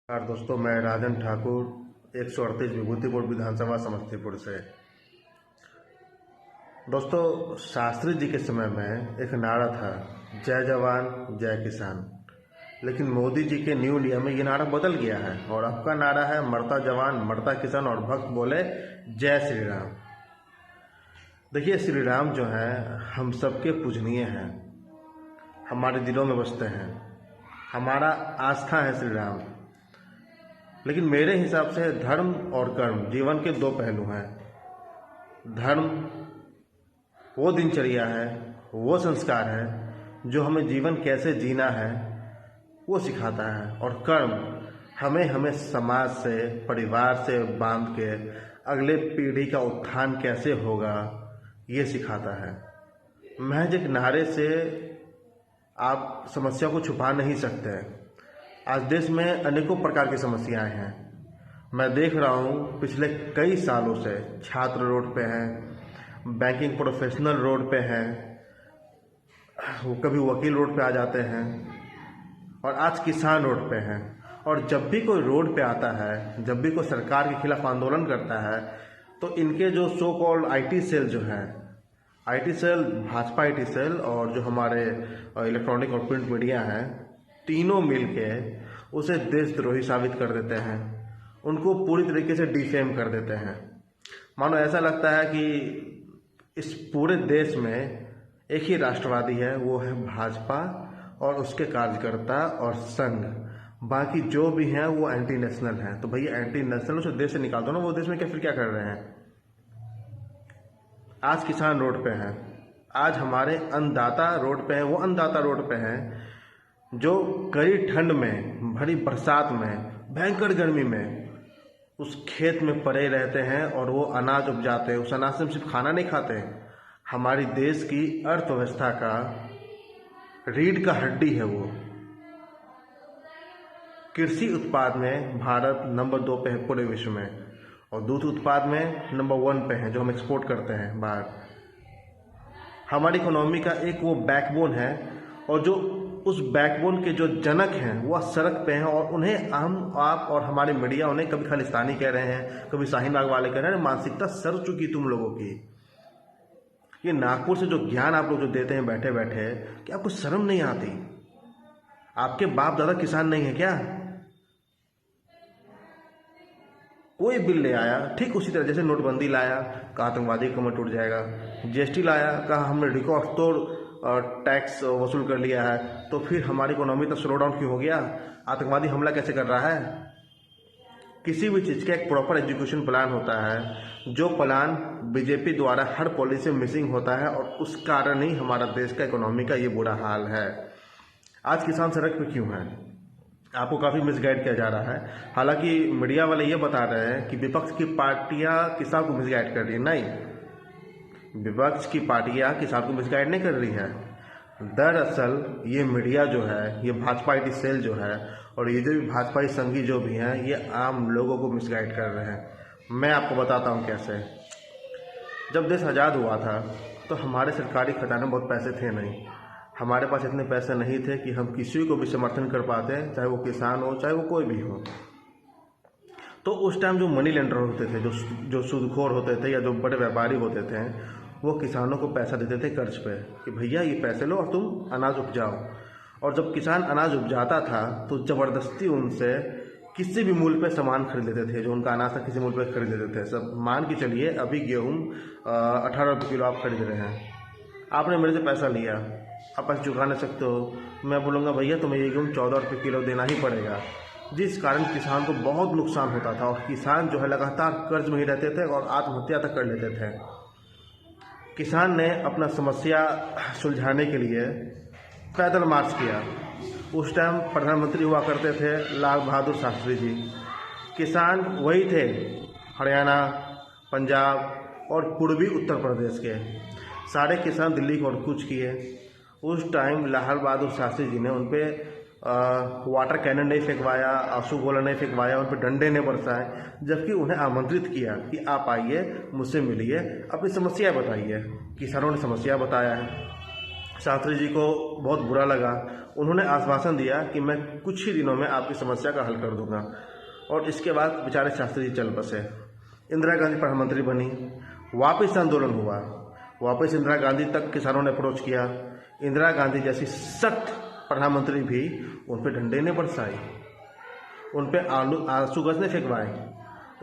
नमस्कार दोस्तों, मैं राजन ठाकुर 138 विभूतिपुर विधानसभा समस्तीपुर से। दोस्तों, शास्त्री जी के समय में एक नारा था, जय जवान जय किसान। लेकिन मोदी जी के न्यू इंडिया में ये नारा बदल गया है और अब का नारा है, मरता जवान मरता किसान और भक्त बोले जय श्री राम। देखिए, श्री राम जो है हम सबके पूजनीय हैं, हमारे दिलों में बसते हैं, हमारा आस्था है श्री राम। लेकिन मेरे हिसाब से धर्म और कर्म जीवन के दो पहलू हैं। धर्म वो दिनचर्या है, वो संस्कार है जो हमें जीवन कैसे जीना है वो सिखाता है, और कर्म हमें समाज से, परिवार से बांध के अगले पीढ़ी का उत्थान कैसे होगा ये सिखाता है। महज एक नारे से आप समस्या को छुपा नहीं सकते। आज देश में अनेकों प्रकार की समस्याएं हैं। मैं देख रहा हूँ पिछले कई सालों से छात्र रोड पे हैं, बैंकिंग प्रोफेशनल रोड पे हैं, कभी वकील रोड पे आ जाते हैं, और आज किसान रोड पे हैं। और जब भी कोई रोड पे आता है, जब भी कोई सरकार के खिलाफ आंदोलन करता है, तो इनके जो सो कॉल्ड आईटी सेल जो है, IT cell, Bhajpa IT cell और जो हमारे इलेक्ट्रॉनिक और प्रिंट मीडिया हैं, तीनों मिलके उसे देशद्रोही साबित कर देते हैं, उनको पूरी तरीके से डिफेम कर देते हैं। मानो ऐसा लगता है कि इस पूरे देश में एक ही राष्ट्रवादी है, वो है भाजपा और उसके कार्यकर्ता और संघ। बाकी जो भी हैं वो एंटी नेशनल हैं। तो भैया, एंटी नेशनल उसे देश से निकाल दो ना, वो देश में फिर क्या कर रहे हैं। आज किसान रोड पे हैं, आज हमारे अन्नदाता रोड पे हैं। वो अन्नदाता रोड पे हैं जो कड़ी ठंड में, भरी बरसात में, भयंकर गर्मी में उस खेत में पड़े रहते हैं और वो अनाज उपजाते हैं। उस अनाज से हम सिर्फ खाना नहीं खाते, हमारी देश की अर्थव्यवस्था का रीढ़ का हड्डी है वो। कृषि उत्पाद में भारत नंबर 2 पे है पूरे विश्व में, और दूध उत्पाद में नंबर 1 पे है जो हम एक्सपोर्ट करते हैं बाहर। हमारी इकोनॉमी का एक वो बैकबोन है, और जो उस बैकबोन के जो जनक हैं वो सड़क पे हैं, और उन्हें हम, आप और हमारी मीडिया उन्हें कभी खालिस्तानी कह रहे हैं, कभी शाहीन बाग वाले कह रहे हैं। मानसिकता सर चुकी तुम लोगों की। ये नागपुर से जो ज्ञान आप लोग जो देते हैं बैठे बैठे, क्या आपको शर्म नहीं आती? आपके बाप दादा किसान नहीं है क्या? कोई बिल ले आया, ठीक उसी तरह जैसे नोटबंदी लाया, कहा आतंकवादी कमर टूट जाएगा। जीएसटी लाया, कहा हमने रिकॉर्ड तोड़ टैक्स वसूल कर लिया है, तो फिर हमारी इकोनॉमी तो स्लो डाउन क्यों हो गया? आतंकवादी हमला कैसे कर रहा है? किसी भी चीज़ का एक प्रॉपर एजुकेशन प्लान होता है, जो प्लान बीजेपी द्वारा हर पॉलिसी में मिसिंग होता है, और उस कारण ही हमारा देश का इकोनॉमी का ये बुरा हाल है। आज किसान सड़क पे क्यों है? आपको काफ़ी मिसगाइड किया जा रहा है। हालांकि मीडिया वाले ये बता रहे हैं कि विपक्ष की पार्टियां किसान को मिसगाइड कर रही है। नहीं, विपक्ष की पार्टियां किसान को मिसगाइड नहीं कर रही है। दरअसल ये मीडिया जो है, ये भाजपा आईटी सेल जो है, और ये जो भी भाजपाई संघी जो भी हैं, ये आम लोगों को मिसगाइड कर रहे हैं। मैं आपको बताता हूँ कैसे। जब देश आज़ाद हुआ था तो हमारे सरकारी खजाने में बहुत पैसे थे नहीं। हमारे पास इतने पैसे नहीं थे कि हम किसी को भी समर्थन कर पाते, चाहे वो किसान हो, चाहे वो कोई भी हो। तो उस टाइम जो मनी लेंडर होते थे, जो सूदखोर होते थे, या जो बड़े व्यापारी होते थे, वो किसानों को पैसा देते थे कर्ज पे कि भैया ये पैसे लो और तुम अनाज उपजाओ। और जब किसान अनाज उपजाता था तो ज़बरदस्ती उनसे किसी भी मूल्य पे सामान खरीद लेते थे, जो उनका अनाज था किसी मूल्य पे खरीद लेते थे। सब मान के चलिए, अभी गेहूँ 18 रुपये किलो आप खरीद रहे हैं, आपने मेरे से पैसा लिया, आप पैसा चुका नहीं सकते हो। मैं बोलूँगा भैया तुम्हें ये गेहूँ 14 रुपये किलो देना ही पड़ेगा, जिस कारण किसान को बहुत नुकसान होता था। और किसान जो है लगातार कर्ज में ही रहते थे और आत्महत्या तक कर लेते थे। किसान ने अपना समस्या सुलझाने के लिए पैदल मार्च किया। उस टाइम प्रधानमंत्री हुआ करते थे लाल बहादुर शास्त्री जी। किसान वही थे हरियाणा, पंजाब और पूर्वी उत्तर प्रदेश के। सारे किसान दिल्ली को कूच किए। उस टाइम लाल बहादुर शास्त्री जी ने उन पर वाटर कैनन नहीं फेंकवाया, आंसू गोला नहीं फेंकवाया, उन पर डंडे नहीं बरसाए, जबकि उन्हें आमंत्रित किया कि आप आइए, मुझसे मिलिए, अपनी समस्या बताइए। किसानों ने समस्या बताया है। शास्त्री जी को बहुत बुरा लगा। उन्होंने आश्वासन दिया कि मैं कुछ ही दिनों में आपकी समस्या का हल कर दूंगा, और इसके बाद बेचारे शास्त्री जी चल बसे। इंदिरा गांधी प्रधानमंत्री बनी, वापस आंदोलन हुआ, वापस इंदिरा गांधी तक किसानों ने अप्रोच किया। इंदिरा गांधी जैसी सख्त प्रधानमंत्री भी उन पर डंडे ने बरसाए, उन पर आंसू गैस ने फेंकवाए,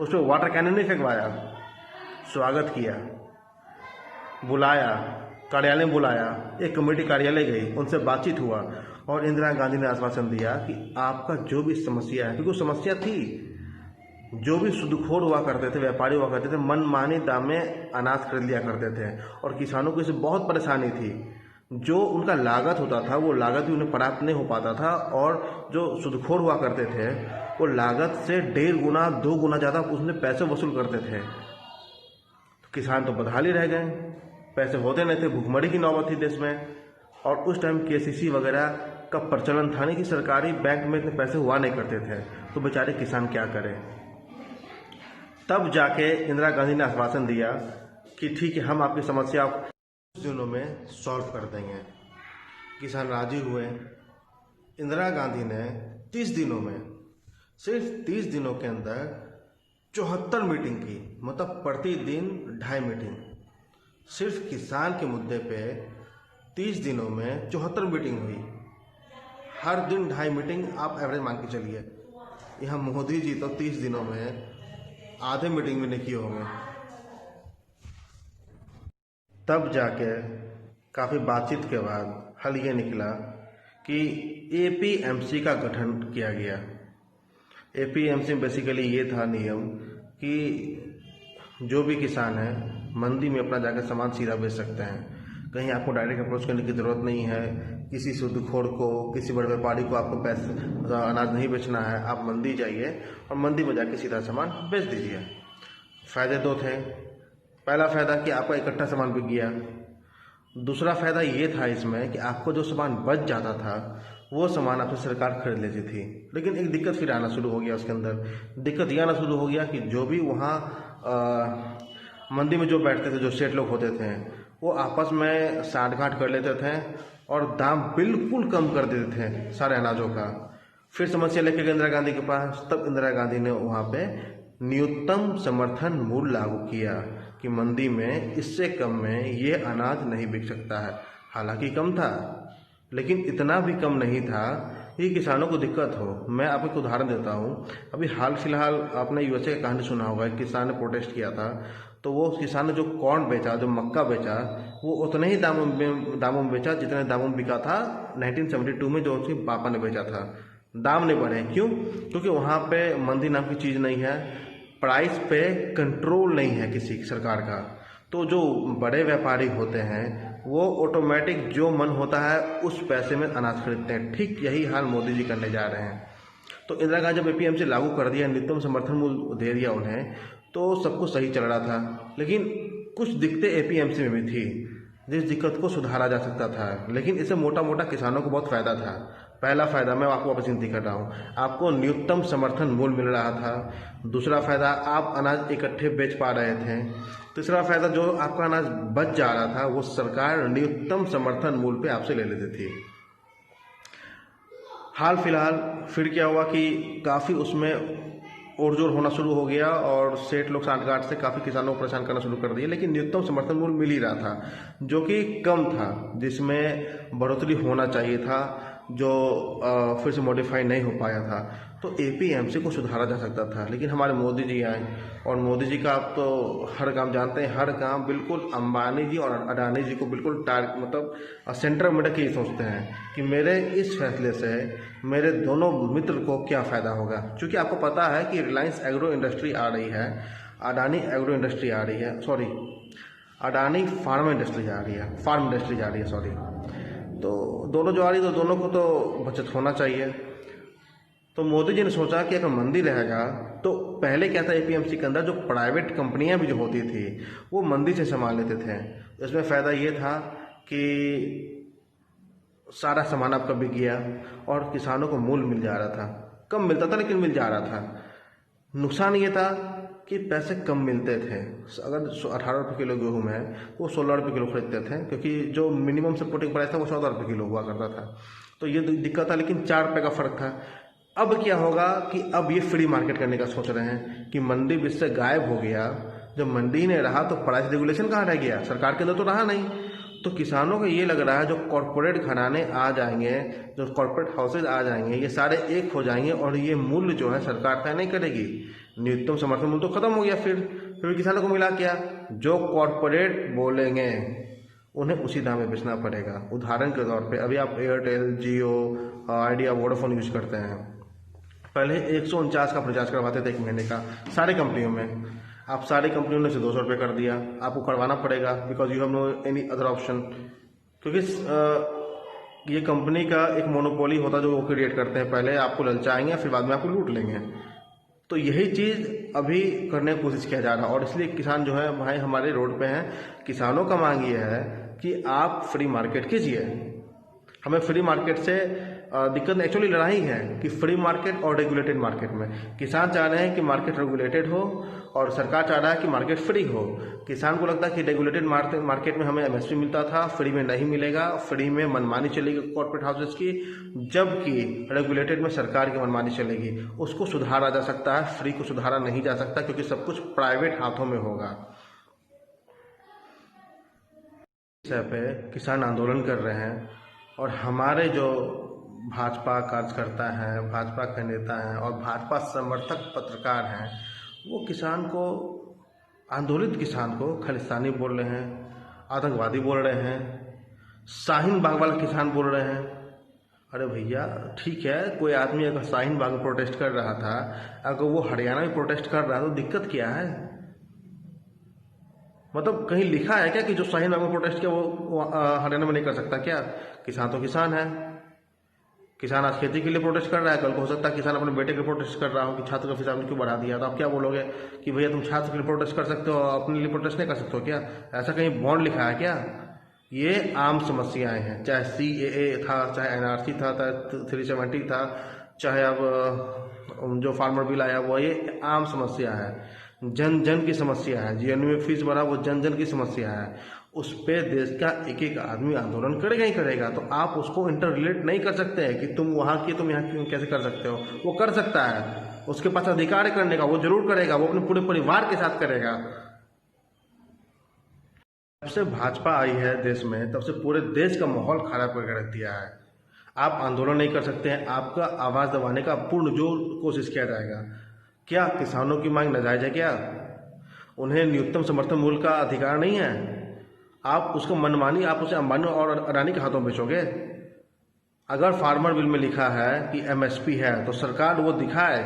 उस पर वाटर कैनन ने फेंकवाया, स्वागत किया, बुलाया, कार्यालय में बुलाया, एक कमेटी कार्यालय गई, उनसे बातचीत हुआ, और इंदिरा गांधी ने आश्वासन दिया कि आपका जो भी समस्या है, क्योंकि समस्या थी, जो भी सूदखोर हुआ करते थे, व्यापारी हुआ करते थे, मनमानी दाम में अनाज खरीद लिया करते थे, और किसानों को इससे बहुत परेशानी थी। जो उनका लागत होता था वो लागत भी उन्हें प्राप्त नहीं हो पाता था, और जो सूदखोर हुआ करते थे वो लागत से 1.5 गुना 2 गुना ज़्यादा उसमें पैसे वसूल करते थे। किसान तो बदहाल ही रह गए, पैसे होते नहीं थे, भुखमरी की नौबत थी देश में। और उस टाइम केसीसी वगैरह का प्रचलन था नहीं, कि सरकारी बैंक में इतने पैसे हुआ नहीं करते थे, तो बेचारे किसान क्या करें। तब जाके इंदिरा गांधी ने आश्वासन दिया कि ठीक है, हम आपकी समस्या कुछ दिनों में सॉल्व कर देंगे। किसान राजी हुए। इंदिरा गांधी ने 30 दिनों में, सिर्फ 30 दिनों के अंदर 74 मीटिंग की, मतलब प्रतिदिन 2.5 मीटिंग। सिर्फ किसान के मुद्दे पे 30 दिनों में 74 मीटिंग हुई। हर दिन 2.5 मीटिंग आप एवरेज मान के चलिए। यहाँ मोदी जी तो 30 दिनों में आधे मीटिंग भी नहीं किए होंगे। तब जाके काफ़ी बातचीत के बाद हल ये निकला कि एपीएमसी का गठन किया गया। एपीएमसी में बेसिकली ये था नियम कि जो भी किसान है मंडी में अपना जाकर सामान सीधा बेच सकते हैं, कहीं आपको डायरेक्ट अप्रोच करने की ज़रूरत नहीं है। किसी सूदखोर को, किसी बड़े व्यापारी को आपको पैसे अनाज नहीं बेचना है, आप मंडी जाइए और मंडी में जाके सीधा सामान बेच दीजिए। फ़ायदे 2 थे। पहला फ़ायदा कि आपका इकट्ठा सामान बिक गया। दूसरा फ़ायदा ये था इसमें कि आपको जो सामान बच जाता था वो सामान आपसे सरकार खरीद लेती थी। लेकिन एक दिक्कत फिर आना शुरू हो गया उसके अंदर। दिक्कत यह आना शुरू हो गया कि जो भी वहाँ मंडी में जो बैठते थे, जो सेठ लोग होते थे, वो आपस में साठ-गांठ कर लेते थे और दाम बिल्कुल कम कर देते थे सारे अनाजों का। फिर समस्या लेके गए इंदिरा गांधी के पास। तब इंदिरा गांधी ने वहाँ पे न्यूनतम समर्थन मूल्य लागू किया कि मंडी में इससे कम में ये अनाज नहीं बिक सकता है। हालांकि कम था, लेकिन इतना भी कम नहीं था कि किसानों को दिक्कत हो। मैं आपको एक उदाहरण देता हूँ। अभी हाल फिलहाल आपने यूएसए की कहानी सुना होगा, एक किसान ने प्रोटेस्ट किया था, तो वो किसान ने जो कॉर्न बेचा, जो मक्का बेचा, वो उतने ही दामों में बेचा जितने दामों में बिका था 1972 में जो उसके पापा ने बेचा था। दाम नहीं बढ़े। क्यों? क्योंकि वहाँ पे मंदी नाम की चीज़ नहीं है, प्राइस पे कंट्रोल नहीं है किसी सरकार का। तो जो बड़े व्यापारी होते हैं वो ऑटोमेटिक जो मन होता है उस पैसे में अनाज खरीदते हैं। ठीक यही हाल मोदी जी करने जा रहे हैं। तो इंदिरा गांधी जब एपीएमसी लागू कर दिया, न्यूनतम समर्थन मूल्य दे दिया उन्हें, तो सब कुछ सही चल रहा था। लेकिन कुछ दिक्कतें एपीएमसी में भी थी जिस दिक्कत को सुधारा जा सकता था, लेकिन इससे मोटा मोटा किसानों को बहुत फ़ायदा था। पहला फ़ायदा मैं आपको वापस गिनती कर रहा हूँ, आपको न्यूनतम समर्थन मूल्य मिल रहा था। दूसरा फ़ायदा, आप अनाज इकट्ठे बेच पा रहे थे। तीसरा फ़ायदा, जो आपका अनाज बच जा रहा था वो सरकार न्यूनतम समर्थन मूल्य पे आपसे ले लेती थी। हाल फिलहाल फिर क्या हुआ कि काफ़ी उसमें और जोर होना शुरू हो गया और सेठ लोग साठ-गांठ से काफ़ी किसानों को परेशान करना शुरू कर दिया। लेकिन न्यूनतम समर्थन मूल्य मिल ही रहा था, जो कि कम था, जिसमें बढ़ोतरी होना चाहिए था, जो फिर से मॉडिफाई नहीं हो पाया था। तो एपीएमसी को सुधारा जा सकता था। लेकिन हमारे मोदी जी आए, और मोदी जी का आप तो हर काम जानते हैं, हर काम बिल्कुल अंबानी जी और अडानी जी को बिल्कुल मतलब सेंटर में रख के सोचते हैं कि मेरे इस फैसले से मेरे दोनों मित्र को क्या फ़ायदा होगा। क्योंकि आपको पता है कि रिलायंस एग्रो इंडस्ट्री आ रही है, अडानी एग्रो इंडस्ट्री आ रही है, सॉरी अडानी फार्म इंडस्ट्री जा रही है, सॉरी। तो दोनों जो आ रही है, तो दोनों को तो बचत होना चाहिए। तो मोदी जी ने सोचा कि अगर मंदी रहेगा, तो पहले क्या था एपीएमसी के अंदर, जो प्राइवेट कंपनियां भी जो होती थी वो मंदी से संभाल लेते थे। इसमें फ़ायदा ये था कि सारा सामान आपका बिक गया और किसानों को मूल्य मिल जा रहा था। कम मिलता था लेकिन मिल जा रहा था। नुकसान ये था कि पैसे कम मिलते थे। अगर 18 रुपये किलो गेहूँ है वो 16 रुपये किलो खरीदते थे, क्योंकि जो मिनिमम सपोर्टिंग प्राइस था वो 14 रुपये किलो हुआ करता था। तो ये दिक्कत था, लेकिन 4 रुपये का फ़र्क था। अब क्या होगा कि अब ये फ्री मार्केट करने का सोच रहे हैं कि मंडी बीच से गायब हो गया। जब मंडी नहीं रहा तो प्राइस रेगुलेशन कहाँ रह गया? सरकार के अंदर तो रहा नहीं। तो किसानों को ये लग रहा है जो कॉरपोरेट घराने आ जाएंगे, जो कॉरपोरेट हाउसेज आ जाएंगे, ये सारे एक हो जाएंगे और ये मूल्य जो है सरकार तय नहीं करेगी। न्यूनतम समर्थन मूल्य तो खत्म हो गया। फिर किसानों को मिला क्या? जो कॉरपोरेट बोलेंगे उन्हें उसी दाम में बेचना पड़ेगा। उदाहरण के तौर पे अभी आप एयरटेल, जियो, आइडिया, वोडाफोन यूज करते हैं। पहले 149 का रिचार्ज करवाते थे 1 महीने का सारी कंपनियों में। आप सारी कंपनियों ने 200 रुपये कर दिया। आपको करवाना पड़ेगा because you have no any other option, क्योंकि ये कंपनी का एक मोनोपोली होता जो वो क्रिएट करते हैं। पहले आपको ललचाएंगे, फिर बाद में आपको लूट लेंगे। तो यही चीज़ अभी करने की कोशिश किया जा रहा है और इसलिए किसान जो है भाई हमारे रोड पे हैं। किसानों का मांग ये है कि आप फ्री मार्केट कीजिए। हमें फ्री मार्केट से दिक्कत एक्चुअली लड़ाई है कि फ्री मार्केट और रेगुलेटेड मार्केट में। किसान चाह रहे हैं कि मार्केट रेगुलेटेड हो और सरकार चाह रहा है कि मार्केट फ्री हो। किसान को लगता है कि रेगुलेटेड मार्केट में हमें एमएसपी मिलता था, फ्री में नहीं मिलेगा, फ्री में मनमानी चलेगी कॉर्पोरेट हाउसेस की, जबकि रेगुलेटेड में सरकार की मनमानी चलेगी। उसको सुधारा जा सकता है, फ्री को सुधारा नहीं जा सकता, क्योंकि सब कुछ प्राइवेट हाथों में होगा। इस विषय पे किसान आंदोलन कर रहे हैं और हमारे जो भाजपा कार्यकर्ता हैं, भाजपा के नेता हैं और भाजपा समर्थक पत्रकार हैं, वो किसान को, आंदोलित किसान को खालिस्तानी बोल रहे हैं, आतंकवादी बोल रहे हैं, शाहीन बाग वाला किसान बोल रहे हैं। अरे भैया ठीक है, कोई आदमी अगर शाहीन बाग में प्रोटेस्ट कर रहा था, अगर वो हरियाणा में प्रोटेस्ट कर रहा है तो दिक्कत क्या है? मतलब कहीं लिखा है क्या कि जो शाहीन बाग में प्रोटेस्ट किया वो हरियाणा में नहीं कर सकता क्या? किसान तो किसान है। किसान आज खेती के लिए प्रोटेस्ट कर रहा है, कल को हो सकता है किसान अपने बेटे के लिए प्रोटेस्ट कर रहा हो कि छात्र का फीस आपने क्यों बढ़ा दिया। तो आप क्या बोलोगे कि भैया तुम छात्र के लिए प्रोटेस्ट कर सकते हो, अपने लिए प्रोटेस्ट नहीं कर सकते हो क्या? ऐसा कहीं बॉन्ड लिखा है क्या? ये आम समस्याएं हैं, चाहे CAA था, चाहे NRC था, चाहे 370 था, चाहे अब जो फार्मर बिल आया वो, ये आम समस्या है, जन जन की समस्या है। GNU में फीस बढ़ा, वो जन जन की समस्या है। उस पे देश का एक एक आदमी आंदोलन करेगा ही करेगा। तो आप उसको इंटर रिलेट नहीं कर सकते हैं कि तुम वहाँ की तुम यहाँ कैसे कर सकते हो। वो कर सकता है, उसके पास अधिकार है करने का, वो जरूर करेगा, वो अपने पूरे परिवार के साथ करेगा। जब से भाजपा आई है देश में, तब से पूरे देश का माहौल खराब करके रख दिया है। आप आंदोलन नहीं कर सकते हैं, आपका आवाज़ दबाने का पूर्ण जोर कोशिश किया जाएगा। क्या किसानों की मांग नाजायज है क्या? उन्हें न्यूनतम समर्थन मूल्य का अधिकार नहीं है? आप उसको मनमानी, आप उसे अंबानी और अडानी के हाथों बेचोगे? अगर फार्मर बिल में लिखा है कि MSP है तो सरकार वो दिखाए।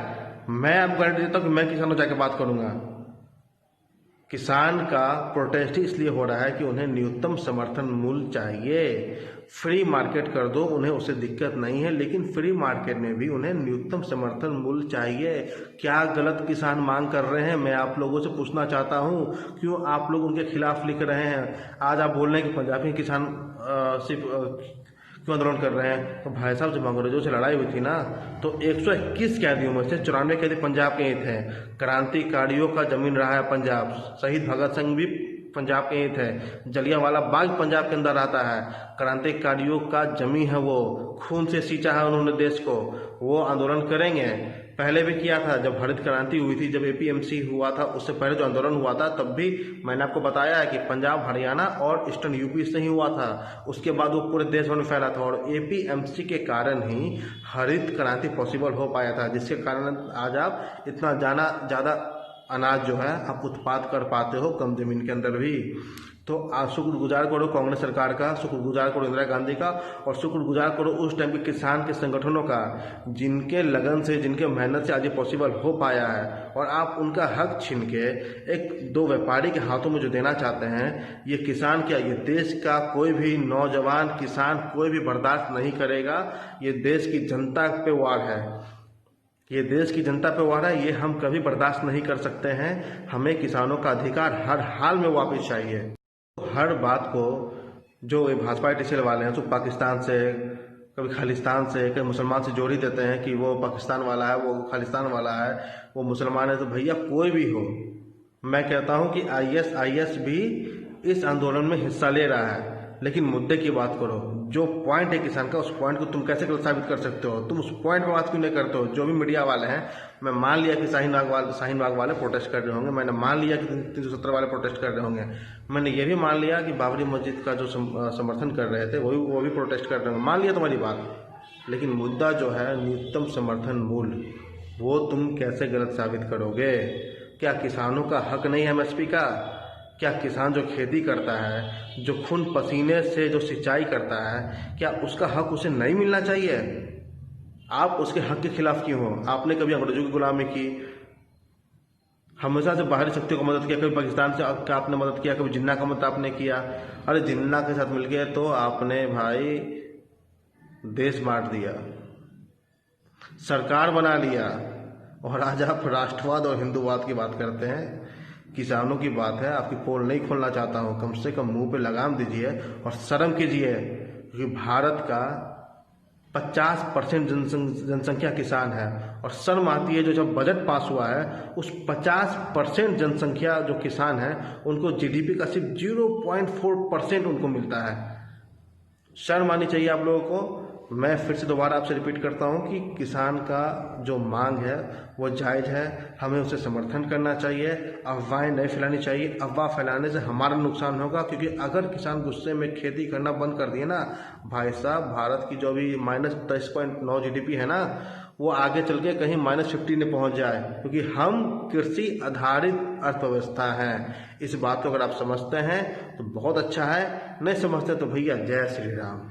मैं आपको गारंटी देता हूँ कि मैं किसानों जाके बात करूंगा। किसान का प्रोटेस्ट इसलिए हो रहा है कि उन्हें न्यूनतम समर्थन मूल्य चाहिए। फ्री मार्केट कर दो, उन्हें उससे दिक्कत नहीं है, लेकिन फ्री मार्केट में भी उन्हें न्यूनतम समर्थन मूल्य चाहिए। क्या गलत किसान मांग कर रहे हैं? मैं आप लोगों से पूछना चाहता हूं, क्यों आप लोग उनके खिलाफ लिख रहे हैं? आज आप बोल रहे हैं कि पंजाब के किसान सिर्फ क्यों आंदोलन कर रहे हैं? तो भाई साहब जब अंग्रेजों से लड़ाई हुई थी ना, तो 121 कैदियों में से 94 कैदी पंजाब के ही थे। क्रांतिकारियों का जमीन रहा है पंजाब। शहीद भगत सिंह भी पंजाब के ही थे। जलियांवाला बाग पंजाब के अंदर आता है। क्रांतिकारियों का जमीन है, वो खून से सींचा है उन्होंने देश को। वो आंदोलन करेंगे, पहले भी किया था। जब हरित क्रांति हुई थी, जब APMC हुआ था, उससे पहले जो आंदोलन हुआ था, तब भी मैंने आपको बताया है कि पंजाब, हरियाणा और ईस्टर्न यूपी से ही हुआ था। उसके बाद वो पूरे देश भर में फैला था और APMC के कारण ही हरित क्रांति पॉसिबल हो पाया था, जिसके कारण आज आप इतना ज़्यादा अनाज जो है आप उत्पाद कर पाते हो कम जमीन के अंदर भी। तो आज शुक्रगुजार करो कांग्रेस सरकार का, शुक्रगुजार करो इंदिरा गांधी का, और शुक्रगुजार करो उस टाइम के किसान के संगठनों का, जिनके लगन से, जिनके मेहनत से आज ये पॉसिबल हो पाया है। और आप उनका हक छीन के एक दो व्यापारी के हाथों में जो देना चाहते हैं, ये किसान क्या, ये देश का कोई भी नौजवान किसान कोई भी बर्दाश्त नहीं करेगा। ये देश की जनता पे वार है, ये देश की जनता पे वार है। ये हम कभी बर्दाश्त नहीं कर सकते हैं। हमें किसानों का अधिकार हर हाल में वापस चाहिए। हर बात को जो ये भाजपा टीचर वाले हैं, तो पाकिस्तान से कभी खालिस्तान से, कभी मुसलमान से जोड़ ही देते हैं कि वो पाकिस्तान वाला है, वो खालिस्तान वाला है, वो मुसलमान है। तो भैया कोई भी हो, मैं कहता हूँ कि IS भी इस आंदोलन में हिस्सा ले रहा है, लेकिन मुद्दे की बात करो। जो पॉइंट है किसान का, उस पॉइंट को तुम कैसे गलत साबित कर सकते हो? तुम उस पॉइंट पर बात क्यों नहीं करते हो? जो भी मीडिया वाले हैं, मैं मान लिया कि शाहीन बाग वाले प्रोटेस्ट कर रहे होंगे, मैंने मान लिया कि 370 वाले प्रोटेस्ट कर रहे होंगे, मैंने ये भी मान लिया कि बाबरी मस्जिद का जो समर्थन कर रहे थे वो भी प्रोटेस्ट कर रहे होंगे, मान लिया तुम्हारी बात। लेकिन मुद्दा जो है न्यूनतम समर्थन मूल्य, वो तुम कैसे गलत साबित करोगे? क्या किसानों का हक नहीं है MSP का? क्या किसान जो खेती करता है, जो खून पसीने से जो सिंचाई करता है, क्या उसका हक उसे नहीं मिलना चाहिए? आप उसके हक के खिलाफ क्यों हो? आपने कभी अंग्रेजों की गुलामी की, हमेशा से बाहरी शक्तियों को मदद किया, कभी पाकिस्तान से का आपने मदद किया, कभी जिन्ना का मदद आपने किया। अरे जिन्ना के साथ मिलके तो आपने भाई देश बांट दिया, सरकार बना लिया, और आज आप राष्ट्रवाद और हिंदूवाद की बात करते हैं। किसानों की बात है, आपकी पोल नहीं खोलना चाहता हूँ, कम से कम मुंह पे लगाम दीजिए और शर्म कीजिए, क्योंकि भारत का 50% जनसंख्या किसान है। और शर्म आती है जो जब बजट पास हुआ है, उस 50% जनसंख्या जो किसान है, उनको GDP का सिर्फ 0.4% उनको मिलता है। शर्म आनी चाहिए आप लोगों को। मैं फिर से दोबारा आपसे रिपीट करता हूं कि किसान का जो मांग है वो जायज़ है, हमें उसे समर्थन करना चाहिए, अफवाहें नहीं फैलानी चाहिए। अफवाह फैलाने से हमारा नुकसान होगा, क्योंकि अगर किसान गुस्से में खेती करना बंद कर दिए ना भाई साहब, भारत की जो भी -23.9 GDP है ना, वो आगे चल के कहीं -50 में पहुंच जाए, क्योंकि हम कृषि आधारित अर्थव्यवस्था हैं। इस बात को अगर आप समझते हैं तो बहुत अच्छा है, नहीं समझते तो भैया जय श्री राम।